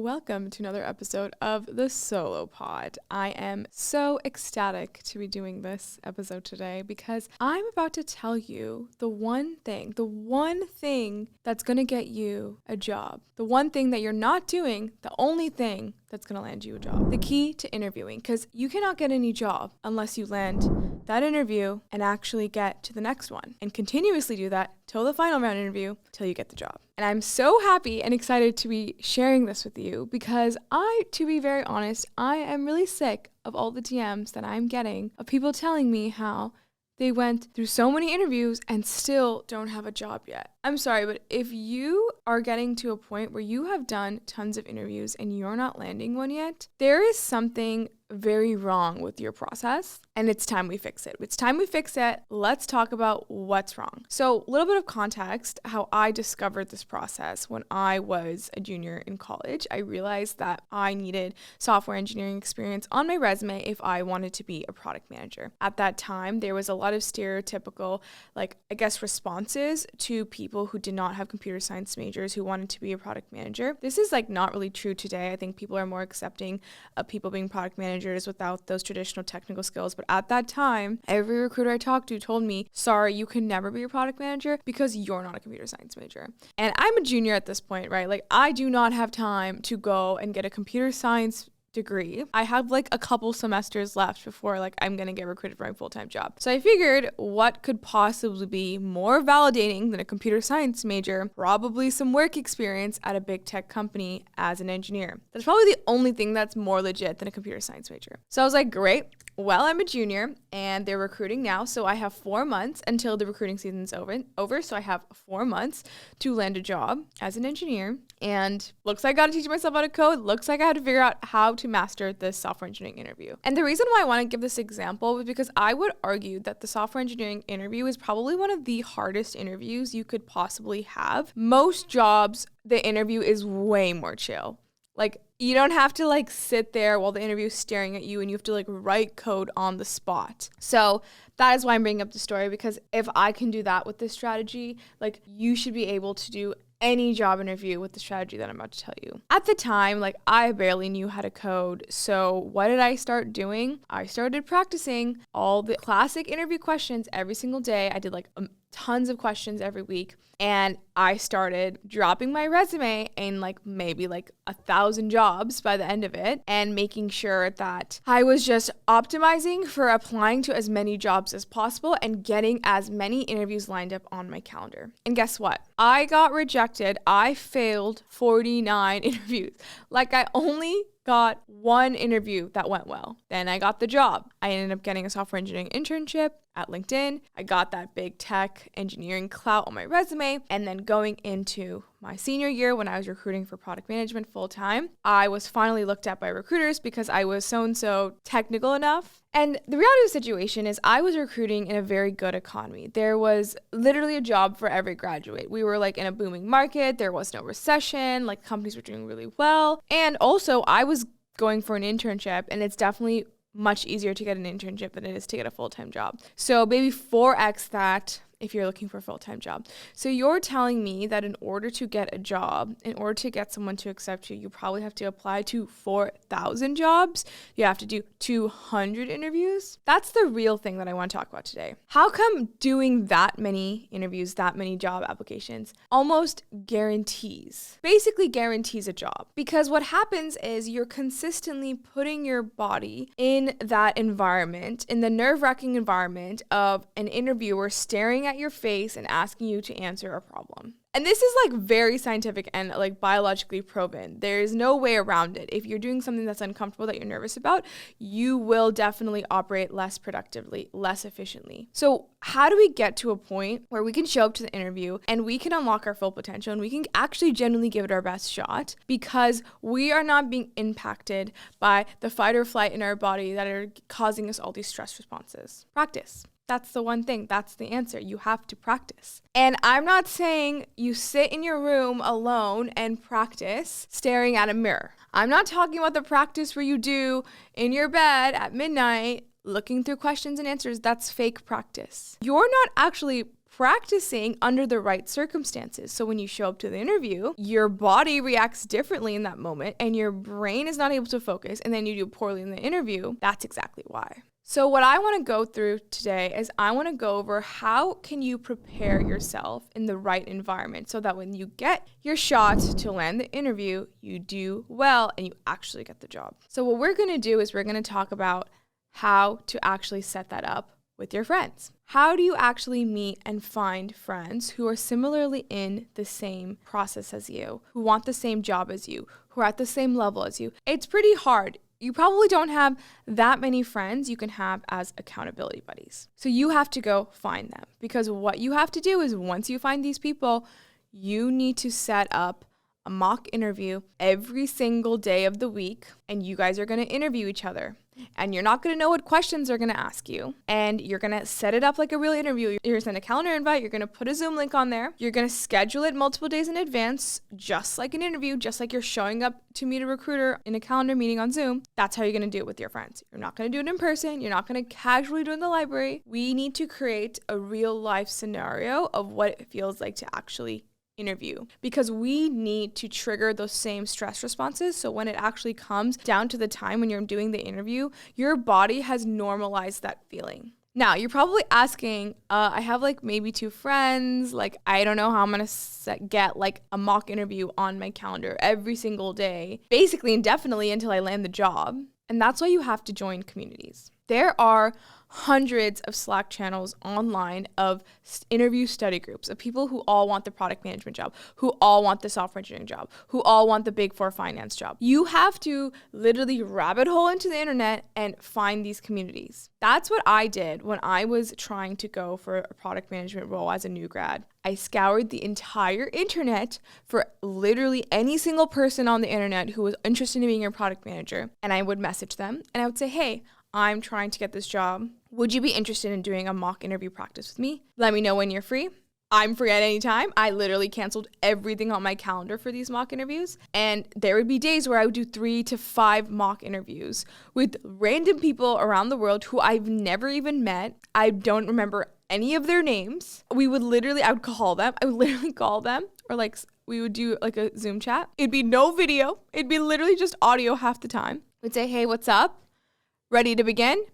welcome to another episode of the Solo Pod. I am so ecstatic to be doing this episode today because I'm about to tell you the one thing that's going to get you a job. The one thing that you're not doing, the only thing that's going to land you a job. The key to interviewing, because you cannot get any job unless you land that interview and actually get to the next one and continuously do that till the final round interview till you get the job. And I'm so happy and excited to be sharing this with you because to be very honest, I am really sick of all the DMs that I'm getting of people telling me how they went through so many interviews and still don't have a job yet. I'm sorry, but if you are getting to a point where you have done tons of interviews and you're not landing one yet, there is something very wrong with your process, and it's time we fix it. It's time we fix it. Let's talk about what's wrong. So a little bit of context, how I discovered this process when I was a junior in college. I realized that I needed software engineering experience on my resume if I wanted to be a product manager. At that time, there was a lot of stereotypical, responses to people who did not have computer science majors who wanted to be a product manager. This is not really true today. I think people are more accepting of people being product managers without those traditional technical skills. But at that time, every recruiter I talked to told me, sorry, you can never be a product manager because you're not a computer science major. And I'm a junior at this point, right? I do not have time to go and get a computer science degree. I have a couple semesters left before I'm gonna get recruited for my full-time job. So I figured what could possibly be more validating than a computer science major, probably some work experience at a big tech company as an engineer. That's probably the only thing that's more legit than a computer science major. So I was like, great. Well, I'm a junior and they're recruiting now, so I have 4 months until the recruiting season's over. So I have 4 months to land a job as an engineer. And looks like I got to teach myself how to code. Looks like I had to figure out how to master this software engineering interview. And the reason why I want to give this example was because I would argue that the software engineering interview is probably one of the hardest interviews you could possibly have. Most jobs, the interview is way more chill. You don't have to sit there while the interview is staring at you and you have to write code on the spot. So that is why I'm bringing up the story, because if I can do that with this strategy, you should be able to do any job interview with the strategy that I'm about to tell you. At the time, I barely knew how to code. So what did I start doing? I started practicing all the classic interview questions every single day. I did tons of questions every week. And I started dropping my resume in maybe 1,000 jobs by the end of it, and making sure that I was just optimizing for applying to as many jobs as possible and getting as many interviews lined up on my calendar. And guess what? I got rejected. I failed 49 interviews. I only got one interview that went well. Then I got the job. I ended up getting a software engineering internship at LinkedIn. I got that big tech engineering clout on my resume. And then going into my senior year when I was recruiting for product management full time, I was finally looked at by recruiters because I was so technical enough. And the reality of the situation is I was recruiting in a very good economy. There was literally a job for every graduate. We were in a booming market. There was no recession. Companies were doing really well. And also I was going for an internship, and it's definitely much easier to get an internship than it is to get a full-time job. So maybe 4x that if you're looking for a full-time job. So you're telling me that in order to get a job, in order to get someone to accept you, you probably have to apply to 4,000 jobs. You have to do 200 interviews. That's the real thing that I want to talk about today. How come doing that many interviews, that many job applications almost basically guarantees a job? Because what happens is you're consistently putting your body in that environment, in the nerve-wracking environment of an interviewer staring at your face and asking you to answer a problem. And this is very scientific and biologically proven. There is no way around it. If you're doing something that's uncomfortable, that you're nervous about, you will definitely operate less productively, less efficiently. So how do we get to a point where we can show up to the interview and we can unlock our full potential and we can actually genuinely give it our best shot because we are not being impacted by the fight or flight in our body that are causing us all these stress responses? Practice. That's the one thing. That's the answer. You have to practice. And I'm not saying you sit in your room alone and practice staring at a mirror. I'm not talking about the practice where you do in your bed at midnight looking through questions and answers. That's fake practice. You're not actually practicing under the right circumstances. So when you show up to the interview, your body reacts differently in that moment and your brain is not able to focus, and then you do poorly in the interview. That's exactly why. So what I want to go through today is I want to go over how can you prepare yourself in the right environment so that when you get your shot to land the interview, you do well and you actually get the job. So what we're going to do is we're going to talk about how to actually set that up with your friends. How do you actually meet and find friends who are similarly in the same process as you, who want the same job as you, who are at the same level as you? It's pretty hard. You probably don't have that many friends you can have as accountability buddies. So you have to go find them, because what you have to do is once you find these people, you need to set up a mock interview every single day of the week, and you guys are going to interview each other. And you're not going to know what questions they're going to ask you. And you're going to set it up like a real interview. You're going to send a calendar invite. You're going to put a Zoom link on there. You're going to schedule it multiple days in advance, just like an interview, just like you're showing up to meet a recruiter in a calendar meeting on Zoom. That's how you're going to do it with your friends. You're not going to do it in person. You're not going to casually do it in the library. We need to create a real life scenario of what it feels like to actually interview, because we need to trigger those same stress responses. So when it actually comes down to the time when you're doing the interview, your body has normalized that feeling. Now, you're probably asking, I have like maybe 2 friends, like I don't know how I'm going to get like a mock interview on my calendar every single day, basically indefinitely until I land the job. And that's why you have to join communities. There are hundreds of Slack channels online of interview study groups of people who all want the product management job, who all want the software engineering job, who all want the Big 4 finance job. You have to literally rabbit hole into the internet and find these communities. That's what I did when I was trying to go for a product management role as a new grad. I scoured the entire internet for literally any single person on the internet who was interested in being a product manager, and I would message them and I would say, hey, I'm trying to get this job. Would you be interested in doing a mock interview practice with me? Let me know when you're free. I'm free at any time. I literally canceled everything on my calendar for these mock interviews. And there would be days where I would do 3 to 5 mock interviews with random people around the world who I've never even met. I don't remember any of their names. I would literally call them, or like we would do like a Zoom chat. It'd be no video. It'd be literally just audio half the time. We'd say, hey, what's up? Ready to begin?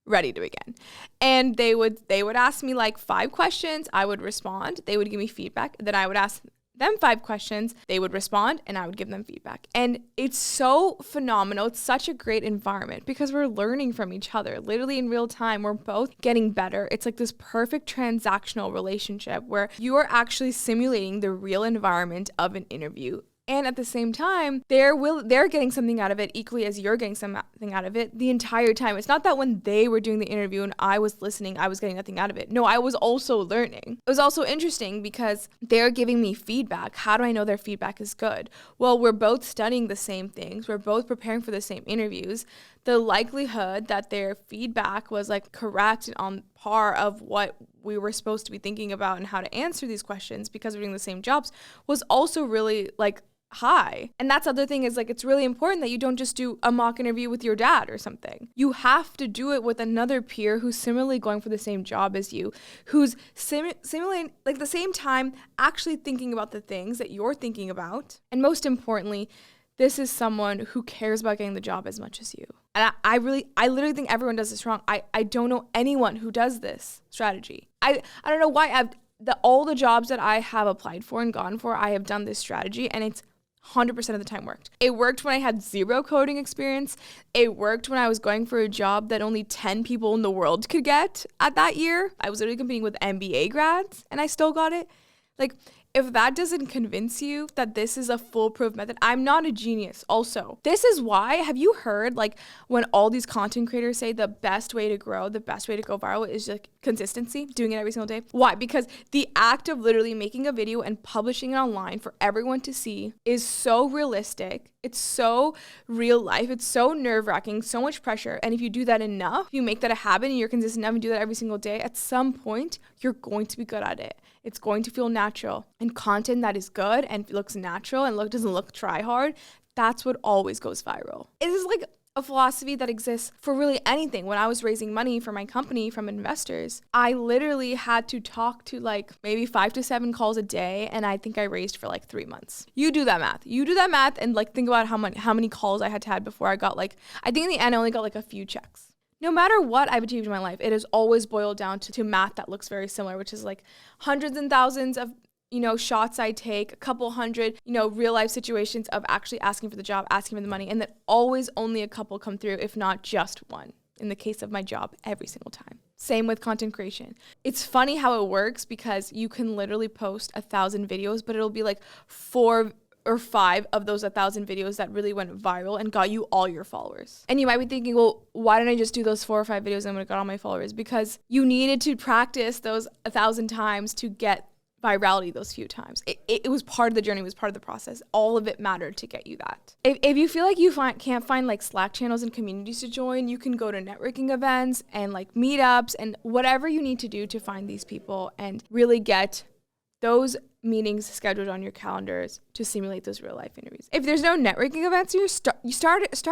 Ready to begin. And they would ask me like 5 questions. I would respond. They would give me feedback. Then I would ask them 5 questions. They would respond and I would give them feedback. And it's so phenomenal. It's such a great environment because we're learning from each other. Literally in real time, we're both getting better. It's like this perfect transactional relationship where you are actually simulating the real environment of an interview. And at the same time, they're getting something out of it equally as you're getting something out of it the entire time. It's not that when they were doing the interview and I was listening, I was getting nothing out of it. No, I was also learning. It was also interesting because they're giving me feedback. How do I know their feedback is good? Well, we're both studying the same things. We're both preparing for the same interviews. The likelihood that their feedback was like correct and on par of what we were supposed to be thinking about and how to answer these questions because we're doing the same jobs was also really like high. And that's the other thing is like, it's really important that you don't just do a mock interview with your dad or something. You have to do it with another peer who's similarly going for the same job as you, who's similarly like the same time actually thinking about the things that you're thinking about. And most importantly, this is someone who cares about getting the job as much as you. And I literally think everyone does this wrong. I don't know anyone who does this strategy. I don't know why all the jobs that I have applied for and gone for, I have done this strategy and it's 100% of the time worked. It worked when I had 0 coding experience. It worked when I was going for a job that only 10 people in the world could get at that year. I was literally competing with MBA grads and I still got it. Like, if that doesn't convince you that this is a foolproof method, I'm not a genius also. This is why, have you heard like when all these content creators say the best way to grow, the best way to go viral is like consistency, doing it every single day? Why? Because the act of literally making a video and publishing it online for everyone to see is so realistic. It's so real life. It's so nerve-wracking, so much pressure. And if you do that enough, you make that a habit and you're consistent enough and do that every single day, at some point, you're going to be good at it. It's going to feel natural. And content that is good and looks natural and doesn't look try hard, that's what always goes viral. It is like a philosophy that exists for really anything. When I was raising money for my company from investors, I literally had to talk to like maybe 5 to 7 calls a day, and I think I raised for like 3 months. You do that math and like think about how many calls I had to have before I got like, I think in the end I only got like a few checks. No matter what I've achieved in my life, it has always boiled down to math that looks very similar, which is like hundreds and thousands of shots I take, a couple hundred, real life situations of actually asking for the job, asking for the money, and that always only a couple come through, if not just one, in the case of my job every single time. Same with content creation. It's funny how it works because you can literally post 1,000 videos, but it'll be like 4 or 5 of those 1,000 videos that really went viral and got you all your followers. And you might be thinking, well, why didn't I just do those 4 or 5 videos and I got all my followers? Because you needed to practice those 1,000 times to get virality those few times. It was part of the journey, it was part of the process. All of it mattered to get you that. If you feel like you can't find like Slack channels and communities to join, you can go to networking events and like meetups and whatever you need to do to find these people and really get those meetings scheduled on your calendars to simulate those real life interviews. If there's no networking events, you start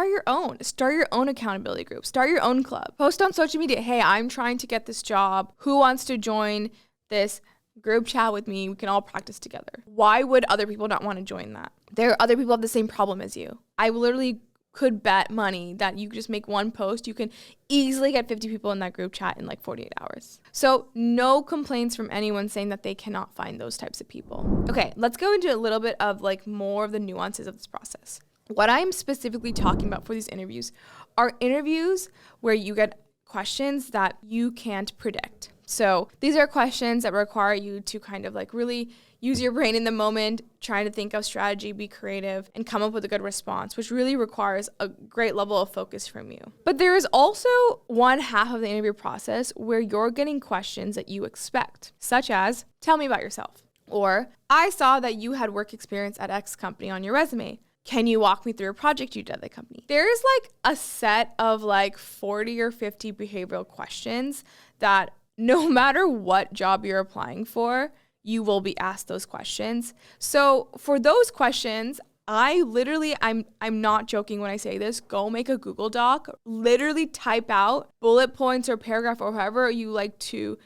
your own. Start your own accountability group. Start your own club. Post on social media, hey, I'm trying to get this job. Who wants to join this group chat with me? We can all practice together. Why would other people not want to join that? There are other people who have the same problem as you. I literally could bet money that you just make one post, you can easily get 50 people in that group chat in like 48 hours. So no complaints from anyone saying that they cannot find those types of people. Okay, let's go into a little bit of like more of the nuances of this process. What I'm specifically talking about for these interviews are interviews where you get questions that you can't predict. So these are questions that require you to kind of like really use your brain in the moment, trying to think of strategy, be creative, and come up with a good response, which really requires a great level of focus from you. But there is also one half of the interview process where you're getting questions that you expect, such as, tell me about yourself. Or, I saw that you had work experience at X company on your resume. Can you walk me through a project you did at the company? There is like a set of like 40 or 50 behavioral questions that no matter what job you're applying for, you will be asked those questions. So for those questions, I'm not joking when I say this, go make a Google Doc, literally type out bullet points or paragraph or however you like to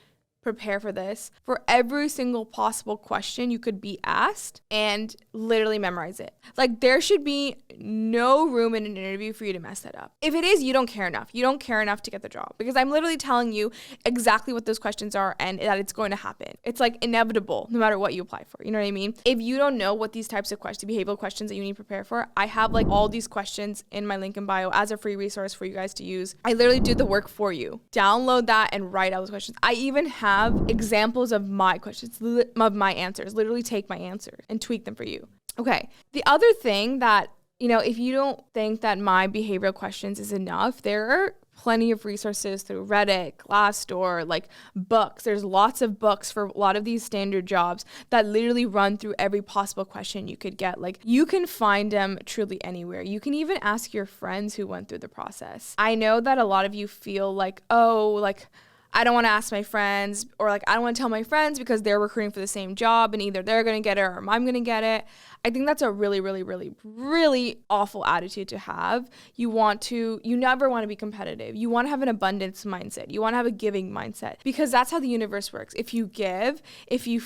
prepare for this, for every single possible question you could be asked, and literally memorize it. Like, there should be no room in an interview for you to mess that up. If it is, you don't care enough. You don't care enough to get the job, because I'm literally telling you exactly what those questions are and that it's going to happen. It's like inevitable no matter what you apply for. You know what I mean? If you don't know what these types of questions, behavioral questions that you need to prepare for, I have like all these questions in my link in bio as a free resource for you guys to use. I literally do the work for you. Download that and write out those questions. I even have examples of my questions, of my answers. Literally take my answers and tweak them for you. Okay. The other thing that, if you don't think that my behavioral questions is enough, there are plenty of resources through Reddit, Glassdoor, like books. There's lots of books for a lot of these standard jobs that literally run through every possible question you could get. Like, you can find them truly anywhere. You can even ask your friends who went through the process. I know that a lot of you feel like, I don't want to ask my friends, or like, I don't want to tell my friends because they're recruiting for the same job and either they're going to get it or I'm going to get it. I think that's a really, really, really, really awful attitude to have. You never want to be competitive. You want to have an abundance mindset. You want to have a giving mindset, because that's how the universe works. If you give, if you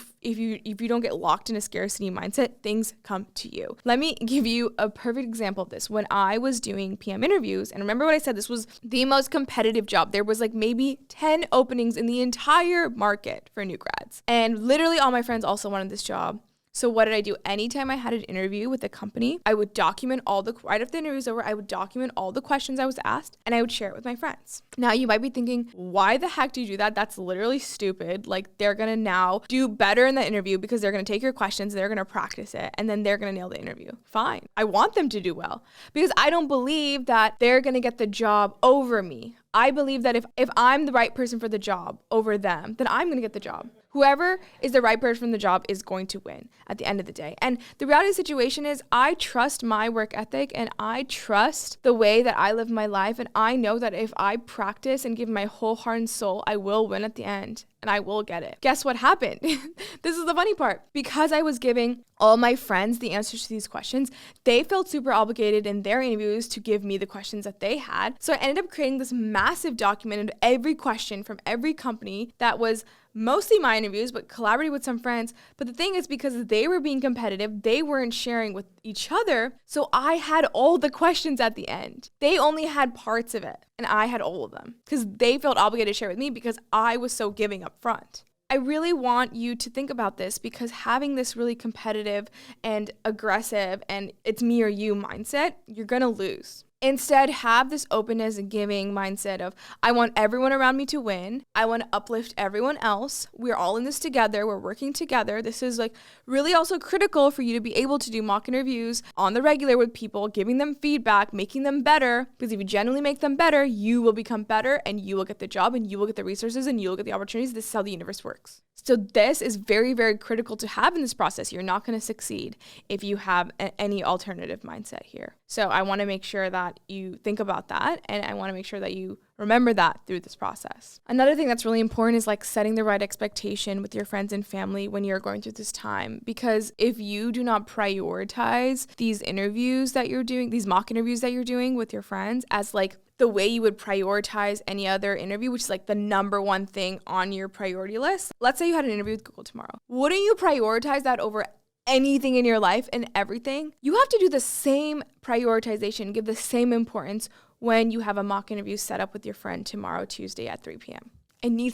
don't get locked in a scarcity mindset, things come to you. Let me give you a perfect example of this. When I was doing PM interviews, and remember what I said, this was the most competitive job. There was like maybe 10 openings in the entire market for new grads. And literally all my friends also wanted this job. So what did I do? Anytime I had an interview with a company, I would document right after the interview was over, I would document all the questions I was asked and I would share it with my friends. Now you might be thinking, why the heck do you do that? That's literally stupid. Like, they're going to now do better in the interview because they're going to take your questions, they're going to practice it, and then they're going to nail the interview. Fine. I want them to do well, because I don't believe that they're going to get the job over me. I believe that if I'm the right person for the job over them, then I'm going to get the job. Whoever is the right person for the job is going to win at the end of the day. And the reality of the situation is I trust my work ethic and I trust the way that I live my life. And I know that if I practice and give my whole heart and soul, I will win at the end and I will get it. Guess what happened? This is the funny part. Because I was giving all my friends the answers to these questions, they felt super obligated in their interviews to give me the questions that they had. So I ended up creating this massive document of every question from every company that was mostly my interviews, but collaborating with some friends. But the thing is, because they were being competitive, they weren't sharing with each other. So I had all the questions at the end. They only had parts of it, and I had all of them because they felt obligated to share with me because I was so giving up front. I really want you to think about this because having this really competitive and aggressive and it's me or you mindset, you're going to lose. Instead, have this openness and giving mindset of, I want everyone around me to win. I want to uplift everyone else. We're all in this together. We're working together. This is like really also critical for you to be able to do mock interviews on the regular with people, giving them feedback, making them better. Because if you genuinely make them better, you will become better and you will get the job and you will get the resources and you will get the opportunities. This is how the universe works. So this is very, very critical to have in this process. You're not going to succeed if you have any alternative mindset here. So I want to make sure that you think about that, and I want to make sure that you remember that through this process. Another thing that's really important is like setting the right expectation with your friends and family when you're going through this time. Because if you do not prioritize these interviews that you're doing, these mock interviews that you're doing with your friends as like the way you would prioritize any other interview, which is like the number one thing on your priority list. Let's say you had an interview with Google tomorrow. Wouldn't you prioritize that over anything in your life and everything? You have to do the same prioritization, give the same importance when you have a mock interview set up with your friend tomorrow, Tuesday at 3 p.m. You need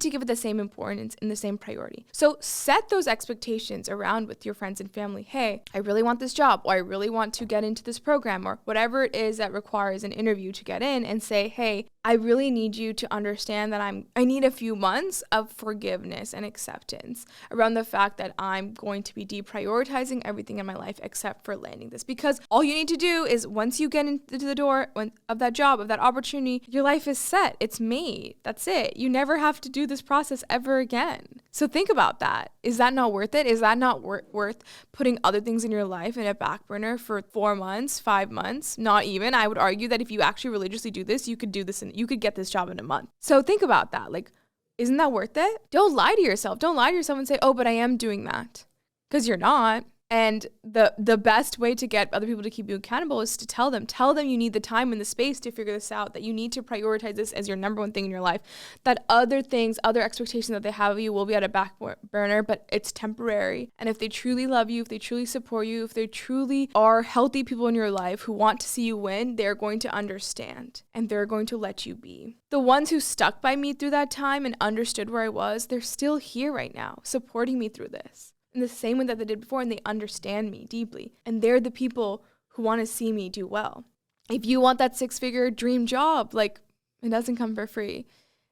to give it the same importance and the same priority. So set those expectations around with your friends and family. Hey, I really want this job, or I really want to get into this program, or whatever it is that requires an interview to get in, and say, hey, I really need you to understand that I need a few months of forgiveness and acceptance around the fact that I'm going to be deprioritizing everything in my life except for landing this. Because all you need to do is once you get into the door of that job, of that opportunity, your life is set. It's made. That's it. You never have to do this process ever again. So think about that. Is that not worth it? Is that not worth putting other things in your life in a back burner for 4 months, 5 months? Not even. I would argue that if you actually religiously do this, you could do this and you could get this job in a month. So think about that. Like, isn't that worth it? Don't lie to yourself. Don't lie to yourself and say, oh, but I am doing that. Because you're not. And the best way to get other people to keep you accountable is to tell them you need the time and the space to figure this out, that you need to prioritize this as your number one thing in your life, that other things, other expectations that they have of you will be at a back burner, but it's temporary. And if they truly love you, if they truly support you, if they truly are healthy people in your life who want to see you win, they're going to understand and they're going to let you be. The ones who stuck by me through that time and understood where I was, they're still here right now, supporting me through this in the same way that they did before, and they understand me deeply. And they're the people who want to see me do well. If you want that 6-figure dream job, like, it doesn't come for free.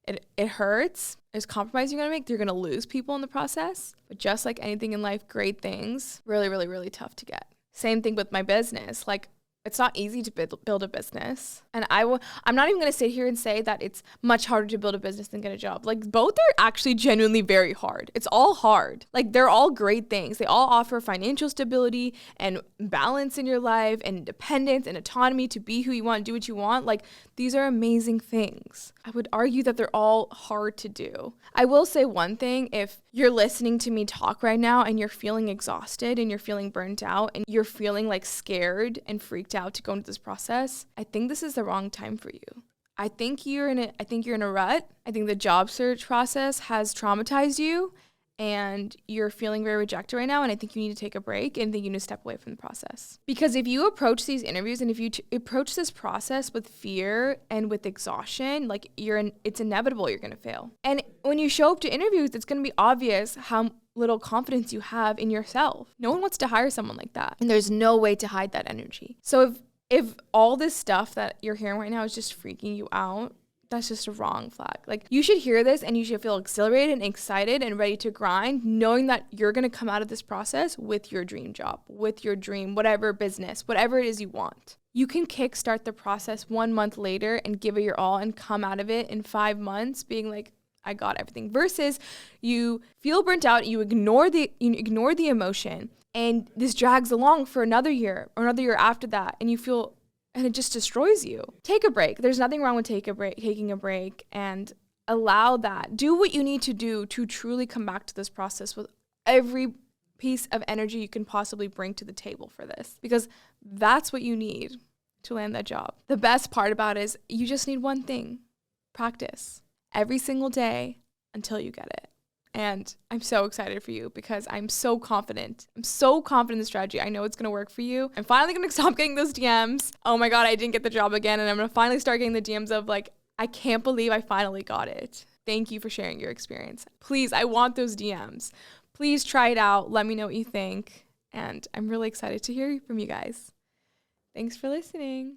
It hurts. There's compromise you're going to make. You're going to lose people in the process. But just like anything in life, great things, really, really, really tough to get. Same thing with my business. Like, it's not easy to build a business. And I'm not even going to sit here and say that it's much harder to build a business than get a job. Like, both are actually genuinely very hard. It's all hard. Like, they're all great things. They all offer financial stability and balance in your life and independence and autonomy to be who you want, do what you want. Like, these are amazing things. I would argue that they're all hard to do. I will say one thing. If you're listening to me talk right now and you're feeling exhausted and you're feeling burnt out and you're feeling like scared and freaked out to go into this process, I think this is the wrong time for you. I think you're in a rut. I think the job search process has traumatized you and you're feeling very rejected right now, and I think you need to take a break and I think you need to step away from the process. Because if you approach these interviews and if you approach this process with fear and with exhaustion, like it's inevitable you're going to fail. And when you show up to interviews, it's going to be obvious how little confidence you have in yourself. No one wants to hire someone like that. And there's no way to hide that energy. So if all this stuff that you're hearing right now is just freaking you out, that's just a wrong flag. Like, you should hear this and you should feel exhilarated and excited and ready to grind, knowing that you're going to come out of this process with your dream job, with your dream, whatever business, whatever it is you want. You can kickstart the process 1 month later and give it your all and come out of it in 5 months being like, I got everything. Versus you feel burnt out, you ignore the emotion, and this drags along for another year or another year after that, and it just destroys you. Take a break. There's nothing wrong with taking a break, and allow that. Do what you need to do to truly come back to this process with every piece of energy you can possibly bring to the table for this, because that's what you need to land that job. The best part about it is you just need one thing: practice every single day until you get it. And I'm so excited for you because I'm so confident. I'm so confident in the strategy. I know it's going to work for you. I'm finally going to stop getting those DMs. Oh my God, I didn't get the job again. And I'm going to finally start getting the DMs of like, I can't believe I finally got it. Thank you for sharing your experience. Please, I want those DMs. Please try it out. Let me know what you think. And I'm really excited to hear from you guys. Thanks for listening.